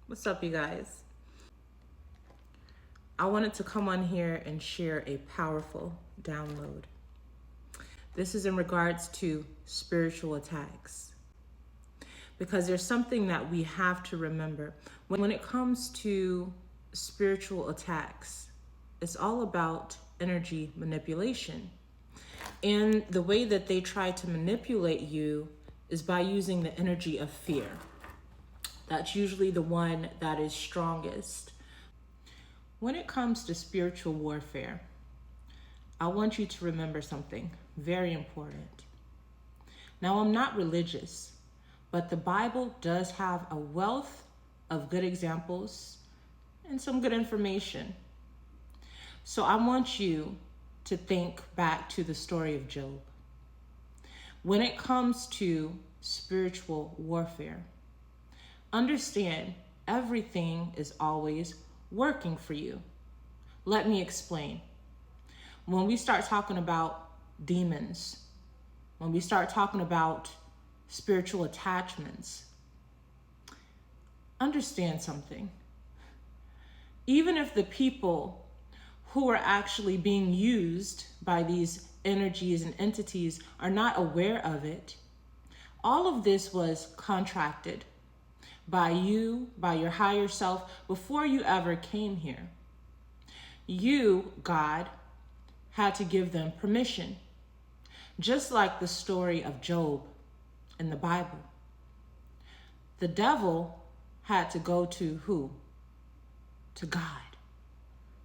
What's up, you guys? I wanted to come on here and share a powerful download. This is in regards to spiritual attacks. Because there's something that we have to remember. When it comes to spiritual attacks, it's all about energy manipulation. And the way that they try to manipulate you is by using the energy of fear. That's usually the one that is strongest. When it comes to spiritual warfare, I want you to remember something very important. Now, I'm not religious, but the Bible does have a wealth of good examples and some good information. So I want you to think back to the story of Job. When it comes to spiritual warfare, understand everything is always working for you. Let me explain. When we start talking about demons, when we start talking about spiritual attachments, understand something. Even if the people who are actually being used by these energies and entities are not aware of it, all of this was contracted by you, by your higher self, before you ever came here. You, God, had to give them permission. Just like the story of Job in the Bible. The devil had to go to who? To God,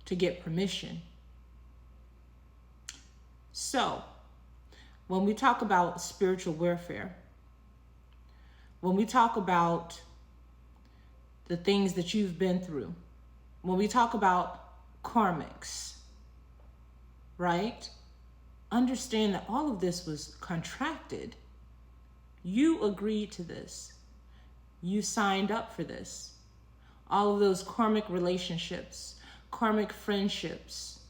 to get permission. So, when we talk about spiritual warfare, when we talk about the things that you've been through, when we talk about karmics, right? Understand that all of this was contracted. You agreed to this. You signed up for this. All of those karmic relationships, karmic friendships,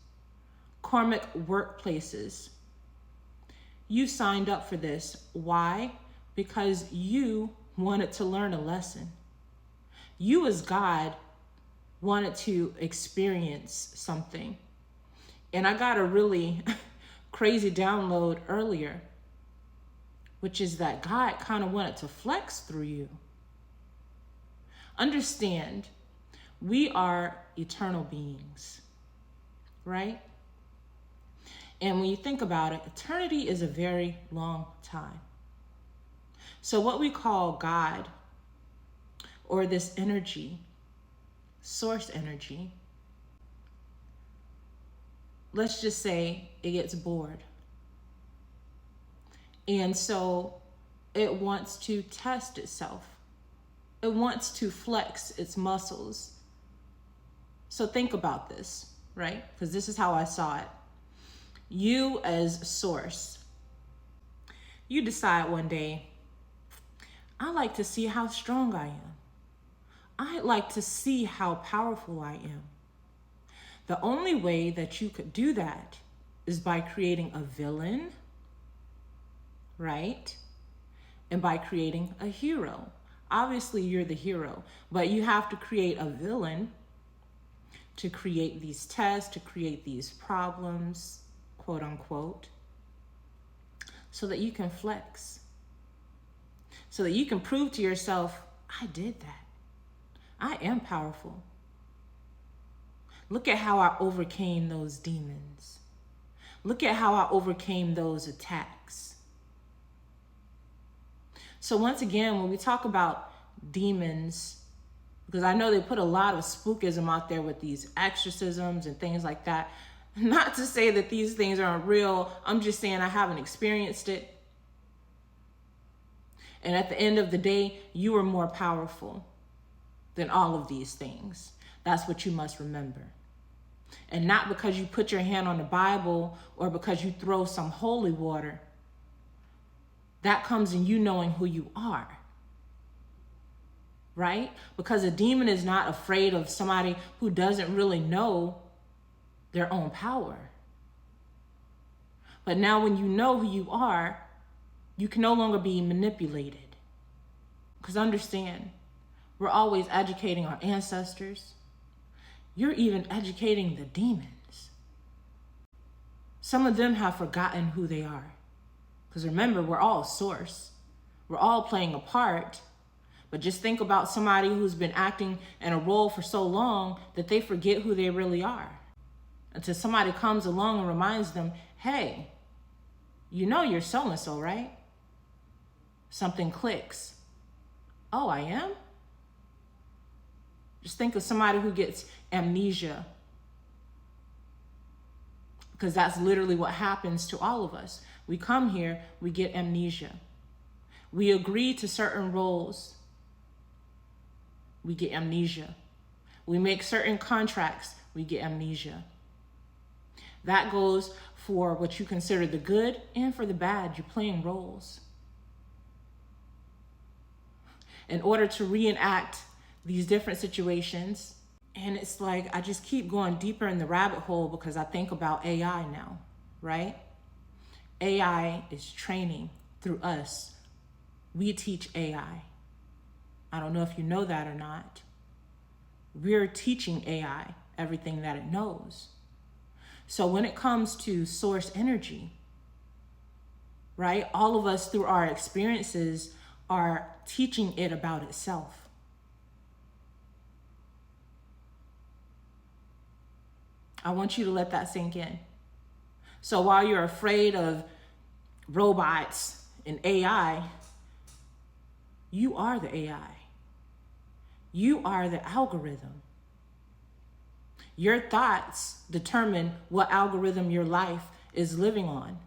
karmic workplaces. You signed up for this. Why? Because you wanted to learn a lesson. You as God wanted to experience something. And I got a really crazy download earlier, which is that God kind of wanted to flex through you. Understand, we are eternal beings, right? And when you think about it, eternity is a very long time. So what we call God, or this energy, source energy, let's just say it gets bored. And so it wants to test itself. It wants to flex its muscles. So think about this, right? Because this is how I saw it. You as source, you decide one day, I like to see how strong I am. I like to see how powerful I am. The only way that you could do that is by creating a villain, right? And by creating a hero. Obviously, you're the hero, but you have to create a villain to create these tests, to create these problems, quote unquote, so that you can flex, so that you can prove to yourself, I did that. I am powerful. Look at how I overcame those demons. Look at how I overcame those attacks. So once again, when we talk about demons, because I know they put a lot of spookism out there with these exorcisms and things like that. Not to say that these things aren't real. I'm just saying I haven't experienced it. And at the end of the day, you are more powerful than all of these things. That's what you must remember. And not because you put your hand on the Bible or because you throw some holy water. That comes in you knowing who you are. Right? Because a demon is not afraid of somebody who doesn't really know their own power. But now when you know who you are, you can no longer be manipulated. Because understand, We're always educating our ancestors. You're even educating the demons. Some of them have forgotten who they are. Because remember, we're all source. We're all playing a part. But just think about somebody who's been acting in a role for so long that they forget who they really are. Until somebody comes along and reminds them, hey, you know you're so-and-so, right? Something clicks. Oh, I am? Just think of somebody who gets amnesia. Because that's literally what happens to all of us. We come here, we get amnesia. We agree to certain roles. We get amnesia. We make certain contracts, we get amnesia. That goes for what you consider the good and for the bad. You're playing roles. In order to reenact these different situations, and it's like I just keep going deeper in the rabbit hole because I think about AI now, right? AI is training through us. We teach AI. I don't know if you know that or not. We're teaching AI everything that it knows. So when it comes to source energy, right, all of us through our experiences are teaching it about itself. I want you to let that sink in. So while you're afraid of robots and AI, you are the AI. You are the algorithm. Your thoughts determine what algorithm your life is living on.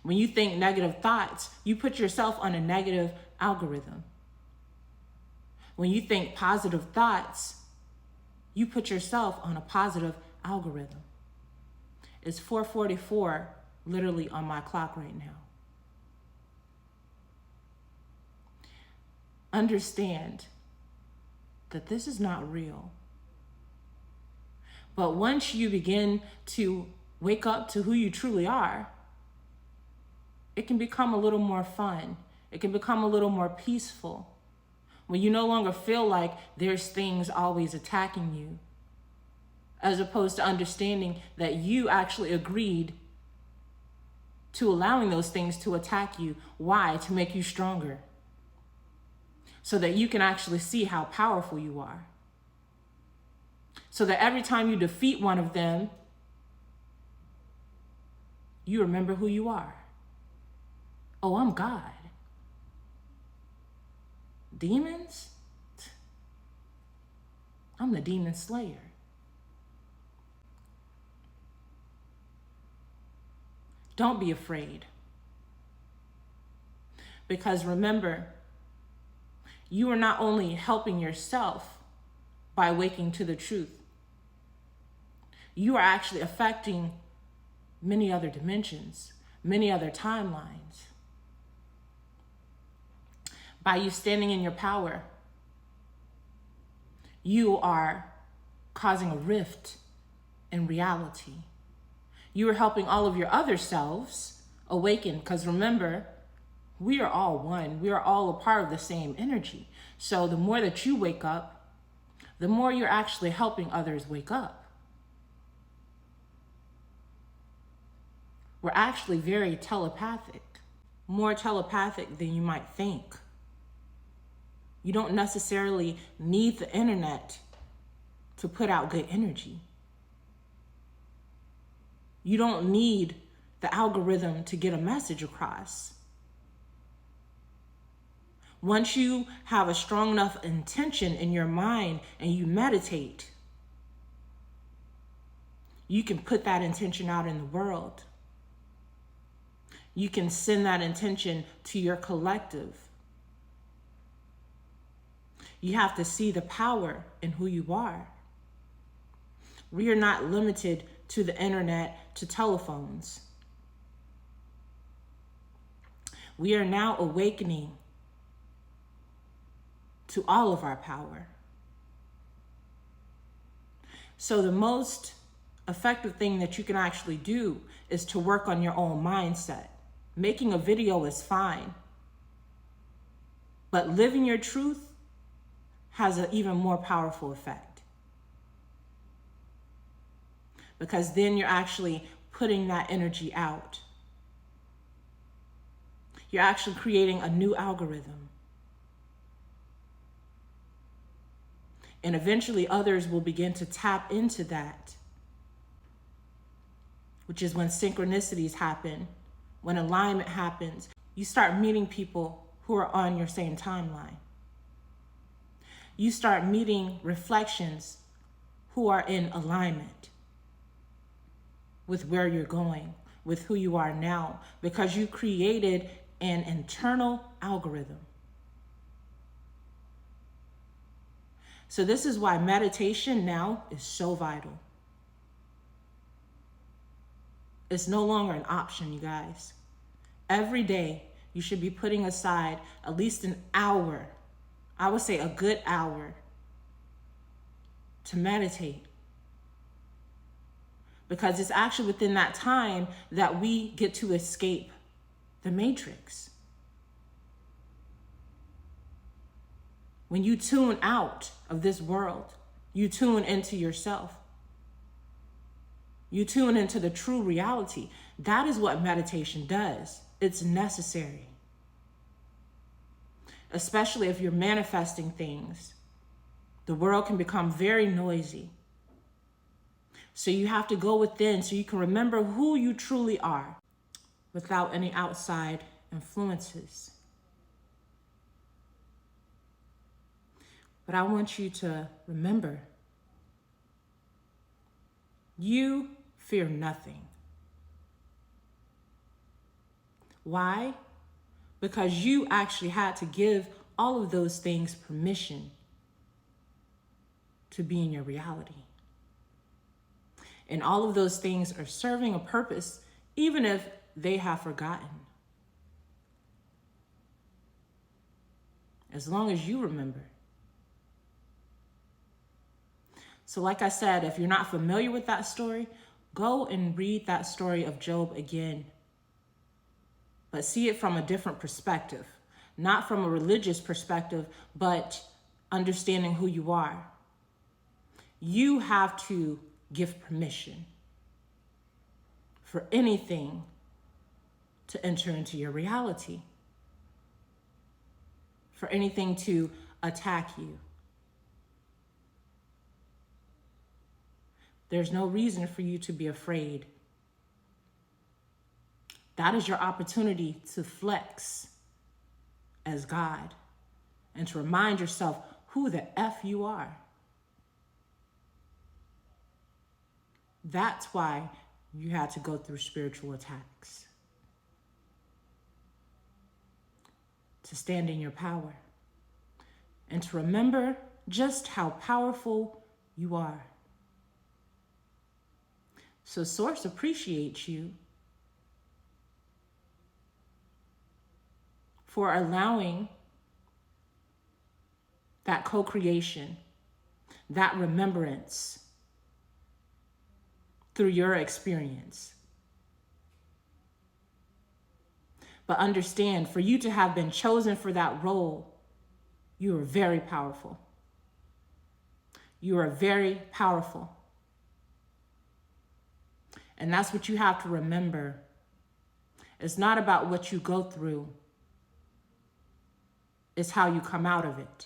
When you think negative thoughts, you put yourself on a negative algorithm. When you think positive thoughts, you put yourself on a positive algorithm. It's 4:44 literally on my clock right now. Understand that this is not real. But once you begin to wake up to who you truly are, it can become a little more fun. It can become a little more peaceful. When you no longer feel like there's things always attacking you, as opposed to understanding that you actually agreed to allowing those things to attack you. Why? To make you stronger. So that you can actually see how powerful you are. So that every time you defeat one of them, you remember who you are. Oh, I'm God. Demons? I'm the demon slayer. Don't be afraid. Because remember, you are not only helping yourself by waking to the truth, you are actually affecting many other dimensions, many other timelines. By you standing in your power, you are causing a rift in reality. You are helping all of your other selves awaken, because remember, we are all one. We are all a part of the same energy. So the more that you wake up, the more you're actually helping others wake up. We're actually very telepathic, more telepathic than you might think. You don't necessarily need the internet to put out good energy. You don't need the algorithm to get a message across. Once you have a strong enough intention in your mind and you meditate, you can put that intention out in the world. You can send that intention to your collective. You have to see the power in who you are. We are not limited to the internet, to telephones. We are now awakening to all of our power. So the most effective thing that you can actually do is to work on your own mindset. Making a video is fine, but living your truth has an even more powerful effect. Because then you're actually putting that energy out. You're actually creating a new algorithm. And eventually others will begin to tap into that, which is when synchronicities happen, when alignment happens. You start meeting people who are on your same timeline. You start meeting reflections who are in alignment with where you're going, with who you are now, because you created an internal algorithm. So this is why meditation now is so vital. It's no longer an option, you guys. Every day, you should be putting aside at least an hour, I would say a good hour, to meditate. Because it's actually within that time that we get to escape the matrix. When you tune out of this world, you tune into yourself. You tune into the true reality. That is what meditation does. It's necessary. Especially if you're manifesting things. The world can become very noisy. So you have to go within so you can remember who you truly are without any outside influences. But I want you to remember, you fear nothing. Why? Because you actually had to give all of those things permission to be in your reality. And all of those things are serving a purpose, even if they have forgotten. As long as you remember. So like I said, if you're not familiar with that story, go and read that story of Job again. But see it from a different perspective. Not from a religious perspective, but understanding who you are. You have to give permission for anything to enter into your reality. For anything to attack you. There's no reason for you to be afraid. That is your opportunity to flex as God and to remind yourself who the F you are. That's why you had to go through spiritual attacks. To stand in your power. And to remember just how powerful you are. So Source appreciates you for allowing that co-creation, that remembrance through your experience. But understand, for you to have been chosen for that role, you are very powerful. You are very powerful. And that's what you have to remember. It's not about what you go through. It's how you come out of it.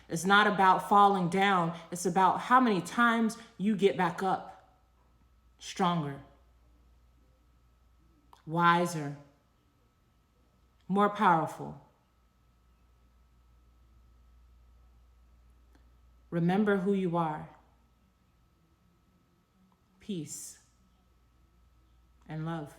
It's not about falling down. It's about how many times you get back up. Stronger. Wiser. More powerful. Remember who you are. Peace and love.